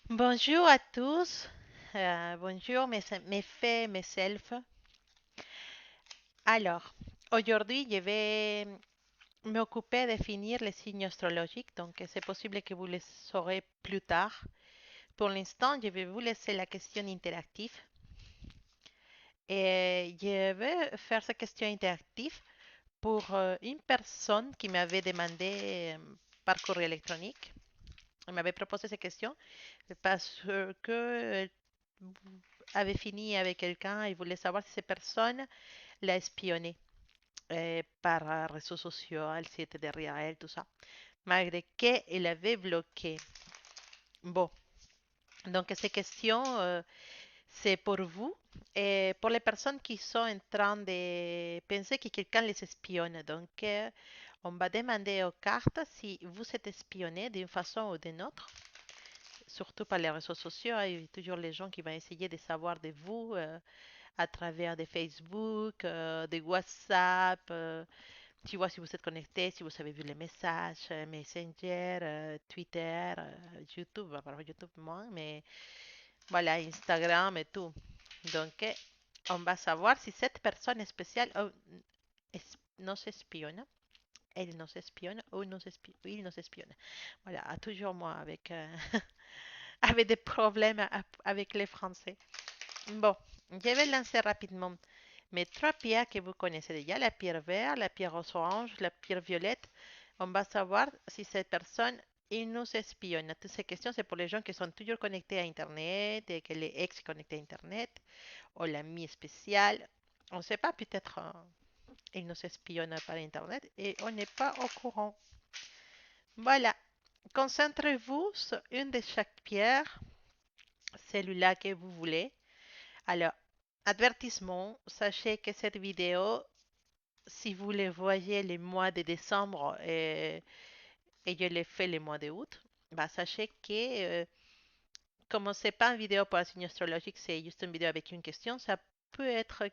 Bonjour à tous. Bonjour mes faits, mes selfs. Alors, aujourd'hui, je vais m'occuper de finir les signes astrologiques, donc c'est possible que vous les saurez plus tard. Pour l'instant, je vais vous laisser la question interactive et je vais faire cette question interactive pour une personne qui m'avait demandé par courrier électronique. Elle m'avait proposé cette question parce que avait fini avec quelqu'un et voulait savoir si cette personne l'a espionné par réseaux sociaux, elle était derrière elle, tout ça, malgré qu'elle avait bloqué. Bon, donc ces questions, c'est pour vous et pour les personnes qui sont en train de penser que quelqu'un les espionne. Donc, on va demander aux cartes si vous êtes espionné d'une façon ou d'une autre, surtout par les réseaux sociaux. Il y a toujours les gens qui vont essayer de savoir de vous à travers des Facebook, des WhatsApp. Tu vois si vous êtes connecté, si vous avez vu les messages, Messenger, Twitter, YouTube, enfin, YouTube moins, mais voilà, Instagram et tout. Donc, on va savoir si cette personne spéciale nos espionne. Elle nous espionne ou il nous espionne. Voilà, toujours moi avec, avec des problèmes avec les Français. Bon, je vais lancer rapidement mes trois pierres que vous connaissez déjà, la pierre verte, la pierre orange, la pierre violette. On va savoir si cette personne il nous espionne. Toutes ces questions, c'est pour les gens qui sont toujours connectés à Internet et que les ex connectés à Internet ou l'ami spécial. On ne sait pas, peut-être il nous espionne par Internet et on n'est pas au courant. Voilà, concentrez-vous sur une de chaque pierre, celui-là que vous voulez. Alors, avertissement, sachez que cette vidéo, si vous le voyez le mois de décembre et je l'ai fait le mois d'août, bah, sachez que comme c'est pas une vidéo pour un signe astrologique, c'est juste une vidéo avec une question, ça peut être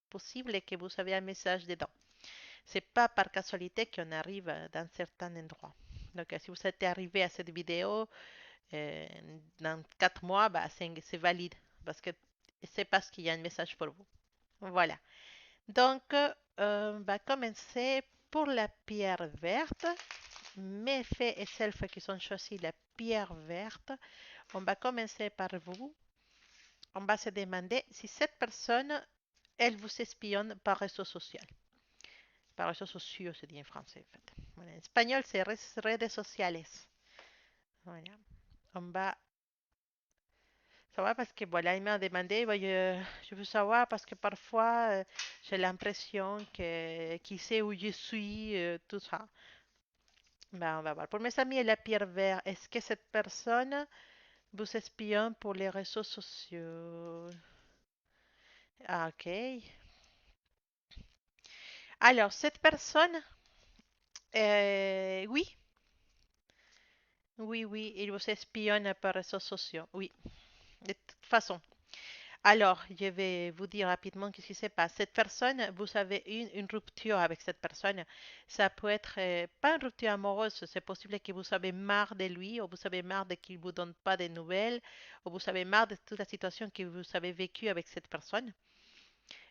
possible que vous avez un message dedans. C'est pas par casualité qu'on arrive dans certains endroits. Donc, si vous êtes arrivé à cette vidéo euh, dans 4 mois, bah, c'est valide parce que c'est parce qu'il y a un message pour vous. Voilà. Donc, on va commencer pour la pierre verte. Mes faits et self qui sont choisis la pierre verte. On va commencer par vous. On va se demander si cette personne, elle vous espionne par réseau social. Par réseaux sociaux, se dit en français, en fait. Voilà, en espagnol, c'est redes sociales. Voilà. On va savoir parce que, voilà, il m'a demandé, je veux savoir parce que parfois, j'ai l'impression que qui sait où je suis, tout ça. Ben, on va voir. Pour mes amis et la pierre verte, est-ce que cette personne vous espionne pour les réseaux sociaux? Ah, ok. Alors, cette personne, oui, oui, il vous espionne par réseaux sociaux. Oui, de toute façon. Alors, je vais vous dire rapidement ce qui se passe. Cette personne, vous avez une rupture avec cette personne. Ça peut être pas une rupture amoureuse, c'est possible que vous avez marre de lui, ou vous avez marre de qu'il ne vous donne pas de nouvelles, ou vous avez marre de toute la situation que vous avez vécue avec cette personne.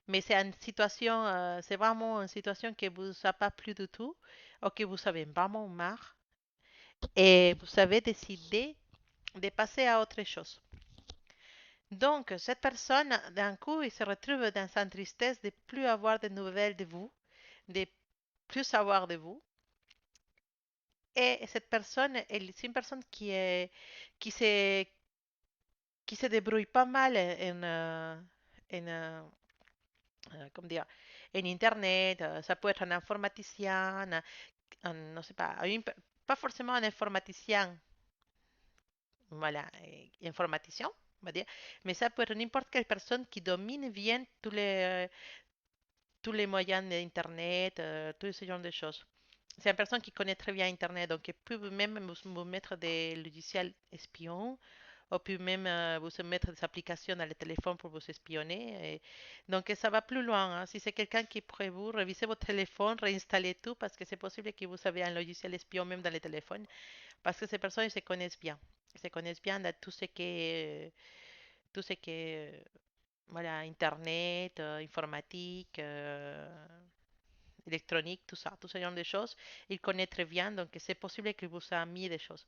Mais c'est une situation, c'est vraiment une situation que vous n'a pas plu du tout, ou que vous avez vraiment marre, et vous avez décidé de passer à autre chose. Donc, cette personne, d'un coup, il se retrouve dans sa tristesse de plus avoir de nouvelles de vous, de plus savoir de vous. Et cette personne, c'est une personne qui se, qui se débrouille pas mal comment dire, en Internet. Ça peut être un informaticien, non sais pas, pas forcément un informaticien, voilà, informaticien, on va dire, mais ça peut être n'importe quelle personne qui domine bien tous les moyens d'Internet, tout ce genre de choses. C'est une personne qui connaît très bien Internet, donc elle peut même vous mettre des logiciels espions, ou peut même vous mettre des applications dans le téléphone pour vous espionner. Donc ça va plus loin, hein. Si c'est quelqu'un qui pourrait vous réviser votre téléphone, réinstaller tout, parce que c'est possible que vous avez un logiciel espion même dans le téléphone, parce que ces personnes se connaissent bien. Ils se connaissent bien dans tout ce qui est voilà, Internet, informatique, électronique, tout ça, tout ce genre de choses. Il connaît très bien, donc c'est possible qu'il vous a mis des choses.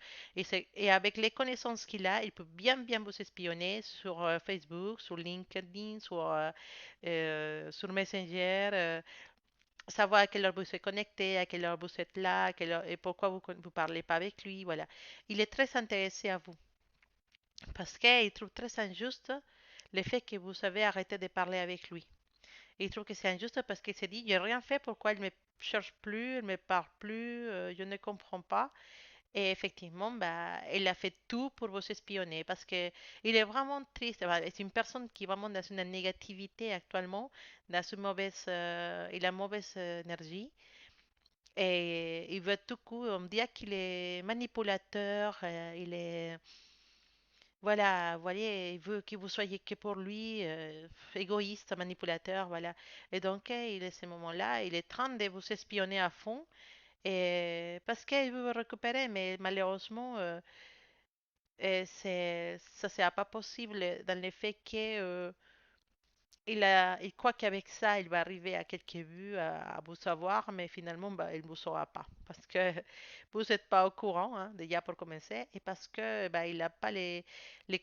Et avec les connaissances qu'il a, il peut bien vous espionner sur Facebook, sur LinkedIn, sur Messenger, savoir à quelle heure vous êtes connecté, à quelle heure vous êtes là, et pourquoi vous parlez pas avec lui, voilà. Il est très intéressé à vous parce qu'il trouve très injuste le fait que vous avez arrêté de parler avec lui. Il trouve que c'est injuste parce qu'il s'est dit, j'ai rien fait, pourquoi il me cherche plus, il me parle plus, je ne comprends pas. Et effectivement, bah, il a fait tout pour vous espionner parce que il est vraiment triste. Bah, c'est une personne qui est vraiment dans une négativité actuellement, dans une il a mauvaise énergie. Et il veut tout coup, on me dit qu'il est manipulateur, il est voilà, vous voyez, il veut que vous soyez que pour lui, égoïste, manipulateur, voilà. Et donc, il est à ce moment-là, il est en train de vous espionner à fond, et parce qu'il veut vous récupérer, mais malheureusement, ça c'est pas possible dans le fait que il croit qu'avec ça, il va arriver à quelques vues, à vous savoir, mais finalement, bah, il ne vous saura pas. Parce que vous n'êtes pas au courant, hein, déjà pour commencer, et parce que bah, il n'a pas les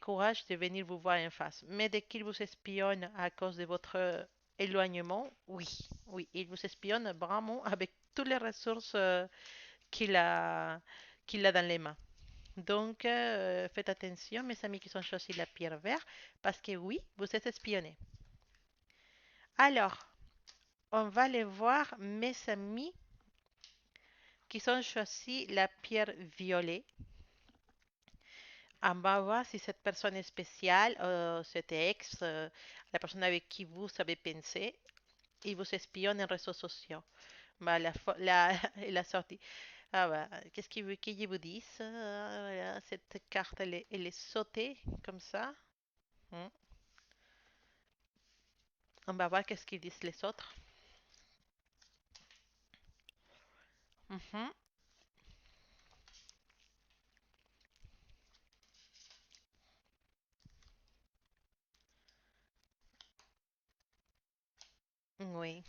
courage de venir vous voir en face. Mais dès qu'il vous espionne à cause de votre éloignement, oui, oui, il vous espionne vraiment avec toutes les ressources qu'il a, qu'il a dans les mains. Donc, faites attention, mes amis qui ont choisi la pierre verte, parce que oui, vous êtes espionnés. Alors, on va aller voir mes amis qui ont choisi la pierre violet. On va voir si cette personne est spéciale, cet ex, la personne avec qui vous avez pensé, il vous espionne en réseaux sociaux. Bah, il a sorti. Ah bah, qu'est-ce qu'il veut qu'il vous dise? Voilà, cette carte, elle est sautée comme ça. Hmm. On va voir qu'est-ce qu'ils disent les autres. Mhm. Oui.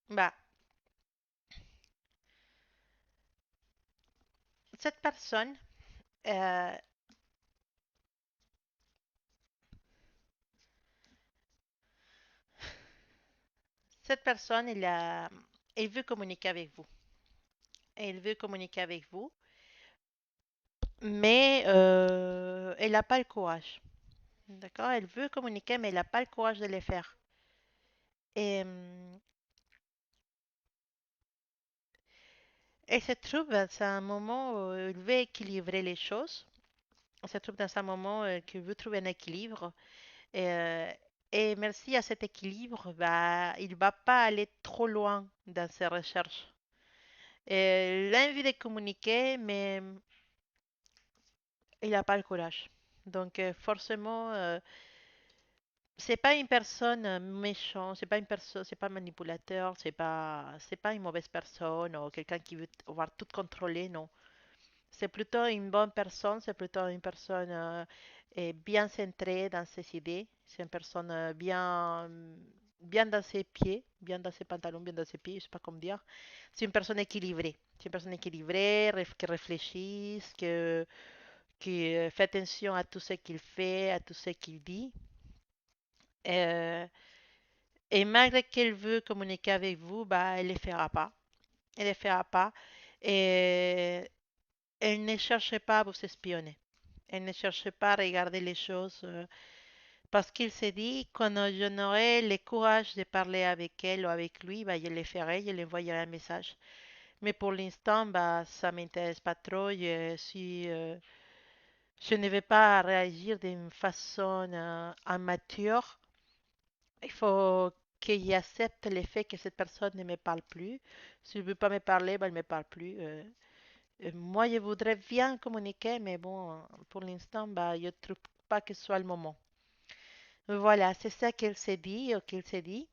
Bah, cette personne, euh, cette personne, elle veut communiquer avec vous. Elle veut communiquer avec vous, mais elle n'a pas le courage. D'accord? Elle veut communiquer, mais elle n'a pas le courage de le faire. Et elle se trouve dans un moment où elle veut équilibrer les choses. Elle se trouve dans un moment qu'elle veut trouver un équilibre. Et, euh, et merci à cet équilibre, bah, il ne va pas aller trop loin dans ses recherches. Elle a envie de communiquer, mais il n'a pas le courage. Donc, forcément, c'est pas une personne méchante, c'est pas une personne, c'est pas manipulateur, c'est pas une mauvaise personne ou quelqu'un qui veut avoir tout contrôler, non. C'est plutôt une bonne personne, c'est plutôt une personne bien centrée dans ses idées, c'est une personne bien dans ses pieds, bien dans ses pantalons, bien dans ses pieds, je sais pas comment dire. C'est une personne équilibrée. C'est une personne équilibrée, qui réfléchit, qui fait attention à tout ce qu'il fait, à tout ce qu'il dit. Euh, Et malgré qu'elle veut communiquer avec vous, bah, elle ne le fera pas. Elle ne le fera pas. Et elle ne cherche pas à vous espionner. Elle ne cherche pas à regarder les choses parce qu'il s'est dit quand je n'aurai le courage de parler avec elle ou avec lui, bah, je le ferai, je lui envoyerai un message. Mais pour l'instant, bah, ça m'intéresse pas trop. Je ne vais pas réagir d'une façon immature. Il faut qu'il accepte le fait que cette personne ne me parle plus. S'il ne veut pas me parler, ben, il ne me parle plus. Moi, je voudrais bien communiquer, mais bon, pour l'instant, bah, je ne trouve pas que ce soit le moment. Voilà, c'est ça qu'elle s'est dit ou qu'il s'est dit.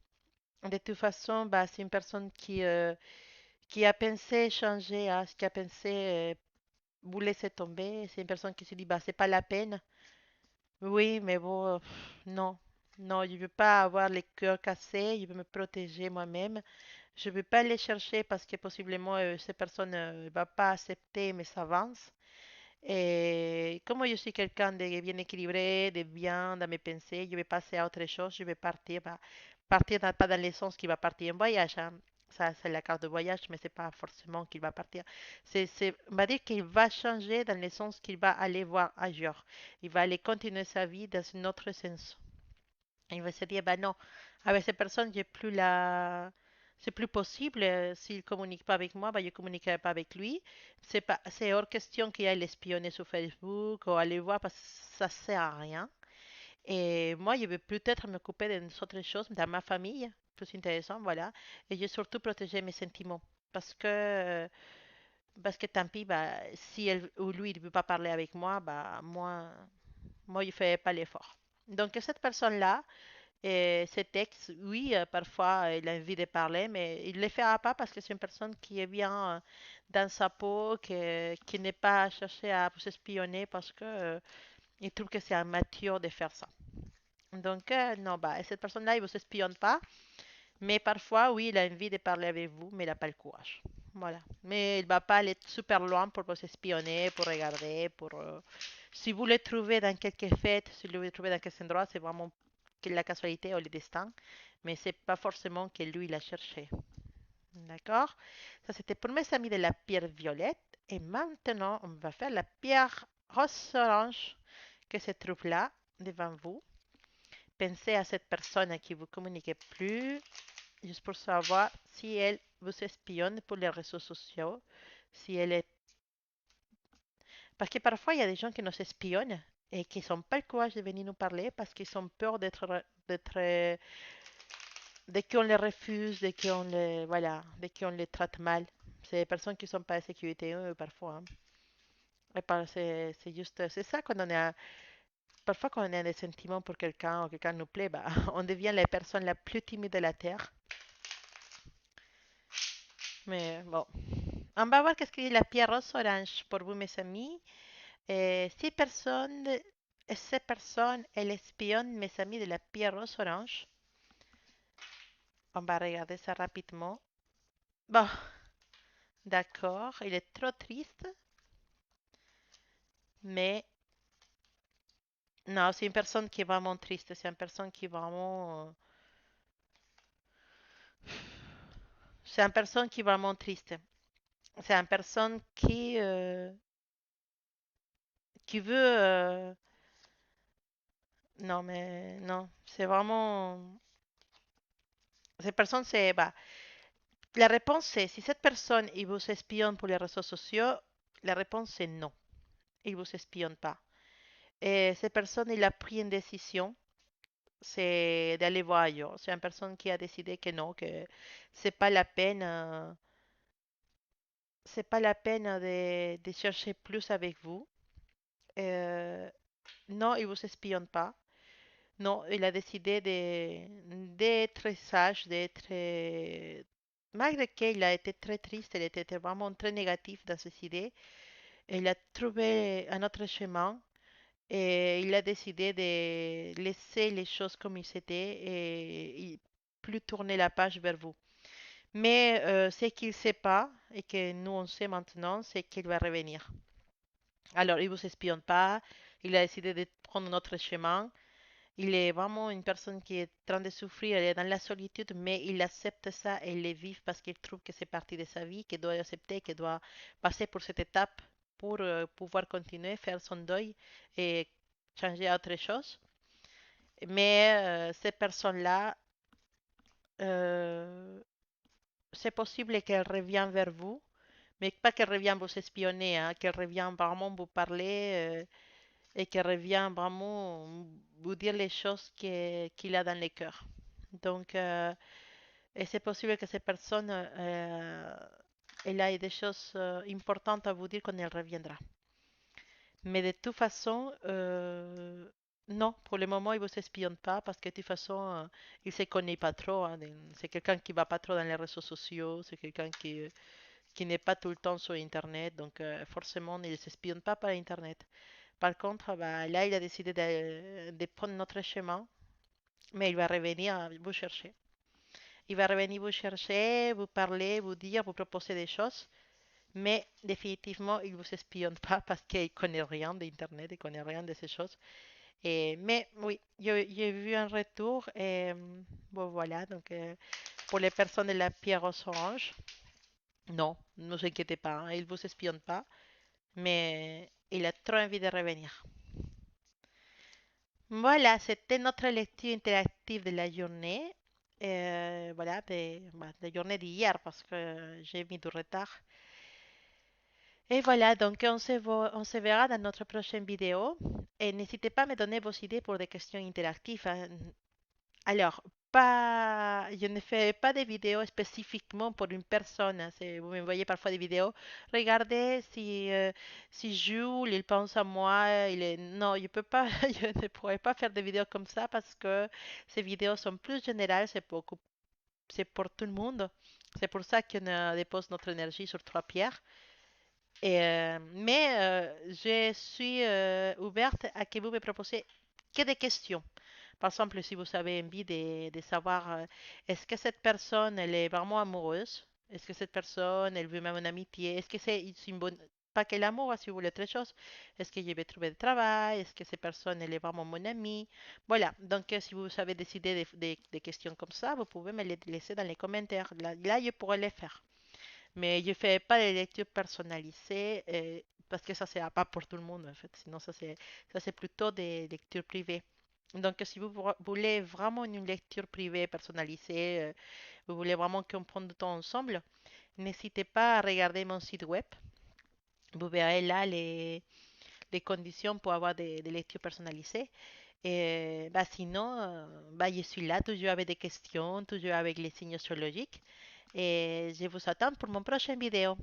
De toute façon, bah, c'est une personne qui a pensé changer, hein, qui a pensé vous laissez tomber. C'est une personne qui se dit, bah, c'est pas la peine. Oui, mais bon, non. Non, je veux pas avoir le cœur cassé, je veux me protéger moi-même. Je veux pas les chercher parce que possiblement cette personne ne va pas accepter mes avances. Et comme je suis quelqu'un de bien équilibré, de bien dans mes pensées, je vais passer à autre chose, je vais partir, bah, partir pas dans le sens qu'il va partir en voyage, hein. Ça, c'est la carte de voyage, mais c'est pas forcément qu'il va partir. On va dire qu'il va changer dans le sens qu'il va aller voir ailleurs. Il va aller continuer sa vie dans un autre sens. Il va se dire, bah non, avec cette personne, j'ai plus la... C'est plus possible. S'il communique pas avec moi, bah, je communiquerai pas avec lui. C'est hors question qu'il aille l'espionner sur Facebook ou aller voir parce que ça sert à rien. Et moi, je vais peut-être m'occuper d'autres choses dans ma famille, plus intéressant, voilà. Et je vais surtout protéger mes sentiments. Parce que tant pis, bah, si elle ou lui ne veut pas parler avec moi, bah, moi, je ne fais pas l'effort. Donc, cette personne-là, et cet ex, oui, parfois il a envie de parler, mais il ne le fera pas parce que c'est une personne qui est bien dans sa peau, qui n'est pas cherché à vous espionner parce que il trouve que c'est immature de faire ça. Donc, non, bah, cette personne-là, il ne vous espionne pas, mais parfois, oui, il a envie de parler avec vous, mais il n'a pas le courage. Voilà. Mais il ne va pas aller super loin pour vous espionner, pour regarder, si vous le trouvez dans quelques fêtes, si vous le trouvez dans quelques endroits, c'est vraiment que la casualité ou le destin, mais c'est pas forcément que lui l'a cherché. D'accord? Ça, c'était pour mes amis de la pierre violette. Et maintenant, on va faire la pierre rose-orange que se trouve là, devant vous. Pensez à cette personne à qui vous communiquez plus, juste pour savoir si elle vous espionne pour les réseaux sociaux, si elle est... Parce que parfois, il y a des gens qui nous espionnent et qui n'ont pas le courage de venir nous parler parce qu'ils ont peur de qu'on les refuse, de qu'on les traite mal. C'est des personnes qui ne sont pas en sécurité parfois, hein. C'est juste, c'est ça quand on a, parfois quand on a des sentiments pour quelqu'un ou quelqu'un nous plaît, bah, on devient la personne la plus timide de la terre. Mais bon, on va voir qu'est-ce que dit la pierre rose orange pour vous, mes amis. Si personne, ces personnes, elles espionnent mes amis de la pierre rose orange. On va regarder ça rapidement. Bon, d'accord, il est trop triste, mais non, c'est une personne qui est vraiment triste. C'est une personne qui est vraiment, c'est une personne qui est vraiment triste. C'est une personne qui veut, non mais non, c'est vraiment, cette personne c'est, bah, la réponse c'est si cette personne il vous espionne pour les réseaux sociaux, la réponse c'est non, il vous espionne pas. Et cette personne il a pris une décision, c'est d'aller voir ailleurs. C'est une personne qui a décidé que non, que c'est pas la peine. C'est pas la peine de chercher plus avec vous. Euh, non, il vous espionne pas. Non, il a décidé d'être sage, malgré qu'il a été très triste, il était vraiment très négatif dans ses idées. Il a trouvé un autre chemin et il a décidé de laisser les choses comme ils étaient et plus tourner la page vers vous. Mais ce qu'il ne sait pas et que nous on sait maintenant, c'est qu'il va revenir. Alors, il vous espionne pas, il a décidé de prendre notre chemin. Il est vraiment une personne qui est en train de souffrir, elle est dans la solitude, mais il accepte ça et il le vit parce qu'il trouve que c'est partie de sa vie, qu'il doit accepter, qu'il doit passer pour cette étape pour pouvoir continuer, faire son deuil et changer à autre chose. Mais cette personne-là, euh, c'est possible qu'elle revienne vers vous, mais pas qu'elle revienne vous espionner, hein, qu'elle revienne vraiment vous parler et qu'elle revienne vraiment vous dire les choses qu'il a dans le cœur. Donc, et c'est possible que cette personne, elle ait des choses importantes à vous dire quand elle reviendra. Mais de toute façon, non, pour le moment, il ne vous espionne pas parce que de toute façon, il ne se connaît pas trop, hein. C'est quelqu'un qui ne va pas trop dans les réseaux sociaux, c'est quelqu'un qui n'est pas tout le temps sur Internet, donc forcément, il ne s'espionne pas par Internet. Par contre, bah, là, il a décidé de prendre notre chemin, mais il va revenir vous chercher. Il va revenir vous chercher, vous parler, vous dire, vous proposer des choses, mais définitivement, il ne vous espionne pas parce qu'il ne connaît rien d'Internet, il ne connaît rien de ces choses. Mais oui, j'ai vu un retour et bon voilà, donc pour les personnes de la pierre aux oranges, non, ne vous inquiétez pas, hein, il ne vous espionne pas, mais il a trop envie de revenir. Voilà, c'était notre lecture interactive de la journée. Voilà, bah, de la journée d'hier parce que j'ai mis du retard. Et voilà, donc on se verra dans notre prochaine vidéo. Et n'hésitez pas à me donner vos idées pour des questions interactives, hein. Alors, pas, je ne fais pas de vidéos spécifiquement pour une personne, hein. Vous me voyez parfois des vidéos. Regardez si Jules, il pense à moi. Non, je peux pas, je ne pourrais pas faire des vidéos comme ça parce que ces vidéos sont plus générales, c'est pour tout le monde. C'est pour ça qu'on dépose notre énergie sur trois pierres. Je suis ouverte à que vous me proposiez que des questions. Par exemple, si vous avez envie de savoir est-ce que cette personne elle est vraiment amoureuse, est-ce que cette personne elle veut même une amitié, est-ce que c'est une bonne pas que l'amour, hein, si vous voulez autre chose, est-ce que je vais trouver du travail, est-ce que cette personne elle est vraiment mon amie, voilà. Donc si vous avez décidé des questions comme ça, vous pouvez me les laisser dans les commentaires. Là, je pourrais les faire. Mais je fais pas les lectures personnalisées parce que ça, c'est pas pour tout le monde en fait. Sinon, ça, c'est plutôt des lectures privées. Donc, si vous voulez vraiment une lecture privée personnalisée, vous voulez vraiment qu'on prenne du temps ensemble, n'hésitez pas à regarder mon site web. Vous verrez là les conditions pour avoir des lectures personnalisées. Et bah, sinon, bah, je suis là toujours avec des questions, toujours avec les signes astrologiques. Et je vous attends pour mon prochaine vidéo.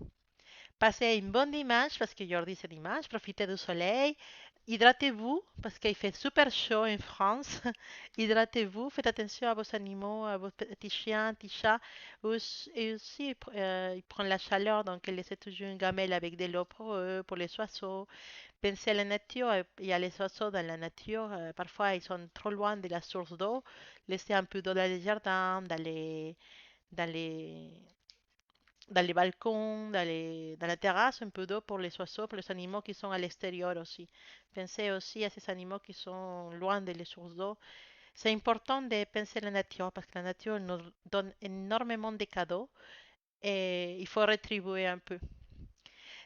Passez une bonne dimanche parce que aujourd'hui c'est dimanche. Profitez du soleil. Hydratez-vous parce qu'il fait super chaud en France. Hydratez-vous. Faites attention à vos animaux, à vos petits chiens, petits chats. Et aussi, ils prennent la chaleur, donc laissez toujours une gamelle avec de l'eau pour eux, pour les oiseaux. Pensez à la nature. Il y a les oiseaux dans la nature. Parfois, ils sont trop loin de la source d'eau. Laissez un peu d'eau dans les jardins, dans les dans les balcons, dans la terrasse, un peu d'eau pour les oiseaux, pour les animaux qui sont à l'extérieur aussi. Pensez aussi à ces animaux qui sont loin des sources d'eau. C'est important de penser à la nature parce que la nature nous donne énormément de cadeaux et il faut rétribuer un peu.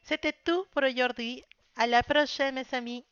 C'était tout pour aujourd'hui. À la prochaine, mes amis.